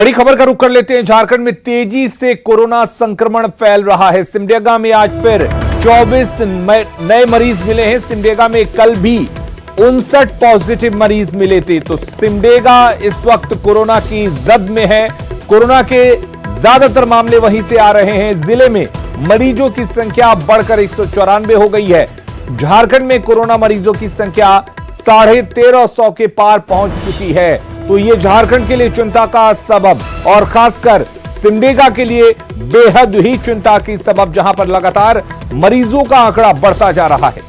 बड़ी खबर का रुख कर लेते हैं। झारखंड में तेजी से कोरोना संक्रमण फैल रहा है। सिमडेगा में आज फिर 24 नए मरीज मिले हैं। सिमडेगा में कल भी 59 पॉजिटिव मरीज मिले थे। तो सिमडेगा इस वक्त कोरोना की जद में है। कोरोना के ज्यादातर मामले वहीं से आ रहे हैं। जिले में मरीजों की संख्या बढ़कर 194 हो गई है। झारखंड में कोरोना मरीजों की संख्या 1350 के पार पहुंच चुकी है। तो ये झारखंड के लिए चिंता का सबब और खासकर सिमडेगा के लिए बेहद ही चिंता की सबब, जहां पर लगातार मरीजों का आंकड़ा बढ़ता जा रहा है।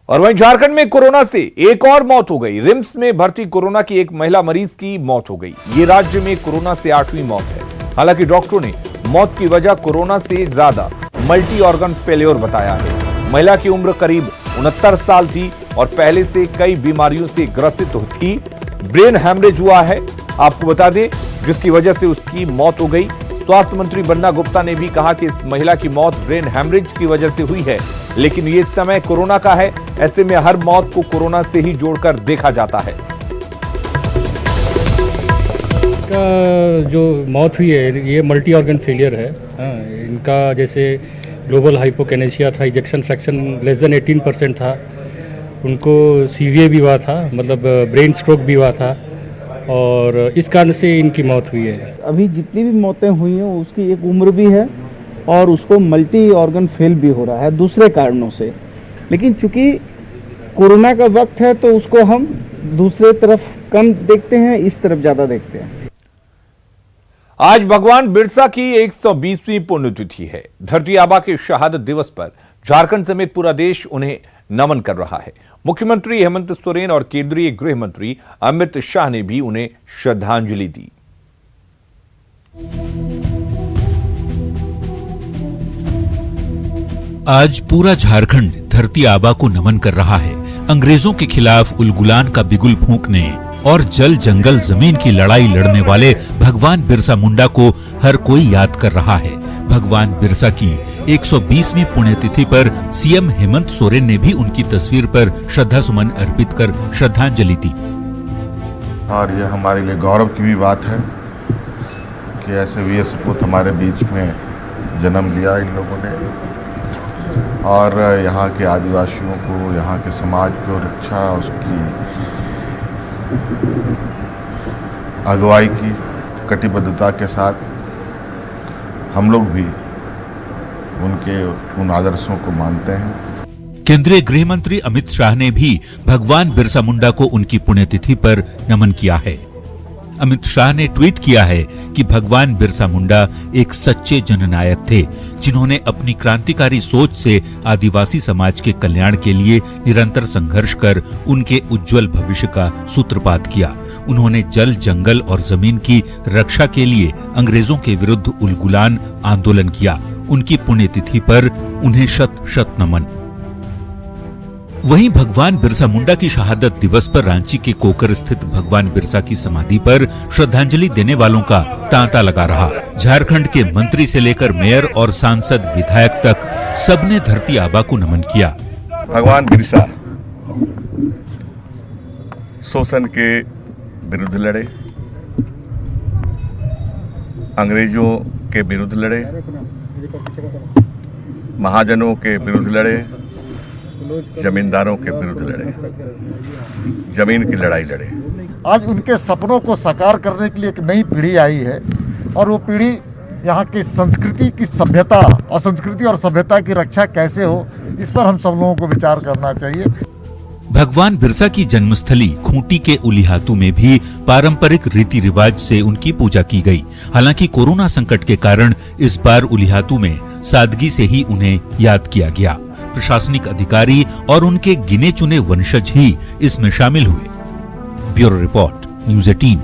और वहीं झारखंड में कोरोना से एक और मौत हो गई। रिम्स में भर्ती कोरोना की एक महिला मरीज की मौत हो गई। ये राज्य में कोरोना से 8वीं मौत है। हालांकि डॉक्टरों ने मौत की वजह कोरोना से ज्यादा मल्टी ऑर्गन फेल्योर बताया है। महिला की उम्र करीब 69 साल थी और पहले से कई बीमारियों से ग्रसित थी। ब्रेन हैमरेज हुआ है, आपको बता दें, जिसकी वजह से उसकी मौत हो गई। स्वास्थ्य मंत्री बन्ना गुप्ता ने भी कहा कि इस महिला की मौत ब्रेन हैमरेज की वजह से हुई है, लेकिन ये समय कोरोना का है, ऐसे में हर मौत को कोरोना से ही जोड़कर देखा जाता है। जो मौत हुई है ये मल्टी ऑर्गन फेलियर है। इनका जैसे ग्लोबल हाइपोकिनेसिया था, इजेक्शन फ्रैक्शन लेस देन 18% था। उनको सीवीए भी हुआ था, मतलब ब्रेन स्ट्रोक भी हुआ था और इस कारण से इनकी मौत हुई है। अभी जितनी भी मौतें हुई हैं उसकी एक उम्र भी है और उसको मल्टी ऑर्गन फेल भी हो रहा है दूसरे कारणों से। लेकिन चूंकि कोरोना का वक्त है तो उसको हम दूसरे तरफ कम देखते हैं, इस तरफ ज़्यादा देखते हैं। आज भगवान बिरसा की 120वीं पुण्यतिथि है। धरती आबा के शहादत दिवस पर झारखंड समेत पूरा देश उन्हें नमन कर रहा है। मुख्यमंत्री हेमंत सोरेन और केंद्रीय गृह मंत्री अमित शाह ने भी उन्हें श्रद्धांजलि दी। आज पूरा झारखंड धरती आबा को नमन कर रहा है। अंग्रेजों के खिलाफ उलगुलान का बिगुल फूंकने और जल जंगल जमीन की लड़ाई लड़ने वाले भगवान बिरसा मुंडा को हर कोई याद कर रहा है। भगवान बिरसा की 120वीं पुण्यतिथि पर सीएम हेमंत सोरेन ने भी उनकी तस्वीर पर श्रद्धा सुमन अर्पित कर श्रद्धांजलि दी। और यह हमारे लिए गौरव की भी बात है कि ऐसे वीर सपूत हमारे बीच में जन्म लिया इन लोगों ने और यहाँ के आदिवासियों को, यहाँ के समाज को रक्षा, उसकी अगुवाई की कटिबद्धता के साथ हम लोग भी उन आदर्शों को मानते हैं। केंद्रीय गृह मंत्री अमित शाह ने भी भगवान बिरसा मुंडा को उनकी पुण्यतिथि पर नमन किया है। अमित शाह ने ट्वीट किया है कि भगवान बिरसा मुंडा एक सच्चे जननायक थे, जिन्होंने अपनी क्रांतिकारी सोच से आदिवासी समाज के कल्याण के लिए निरंतर संघर्ष कर उनके उज्जवल भविष्य का सूत्रपात किया। उन्होंने जल, जंगल और जमीन की रक्षा के लिए अंग्रेजों के विरुद्ध उलगुलान आंदोलन किया। उनकी पुण्यतिथि पर उन्हें शत शत नमन। वहीं भगवान बिरसा मुंडा की शहादत दिवस पर रांची के कोकर स्थित भगवान बिरसा की समाधि पर श्रद्धांजलि देने वालों का तांता लगा रहा। झारखंड के मंत्री से लेकर मेयर और सांसद, विधायक तक सबने धरती आबा को नमन किया। भगवान बिरसा शोषण के विरुद्ध लड़े, अंग्रेजों के विरुद्ध लड़े, महाजनों के विरुद्ध लड़े, जमींदारों के विरुद्ध लड़े, जमीन की लड़ाई लड़े। आज उनके सपनों को साकार करने के लिए एक नई पीढ़ी आई है और वो पीढ़ी यहाँ की संस्कृति की सभ्यता और संस्कृति और सभ्यता की रक्षा कैसे हो, इस पर हम सब लोगों को विचार करना चाहिए। भगवान बिरसा की जन्मस्थली खूंटी के उलिहातू में भी पारंपरिक रीति रिवाज से उनकी पूजा की गई। हालांकि कोरोना संकट के कारण इस बार उलिहातू में सादगी से ही उन्हें याद किया गया। प्रशासनिक अधिकारी और उनके गिने चुने वंशज ही इसमें शामिल हुए। Bureau report, news 18।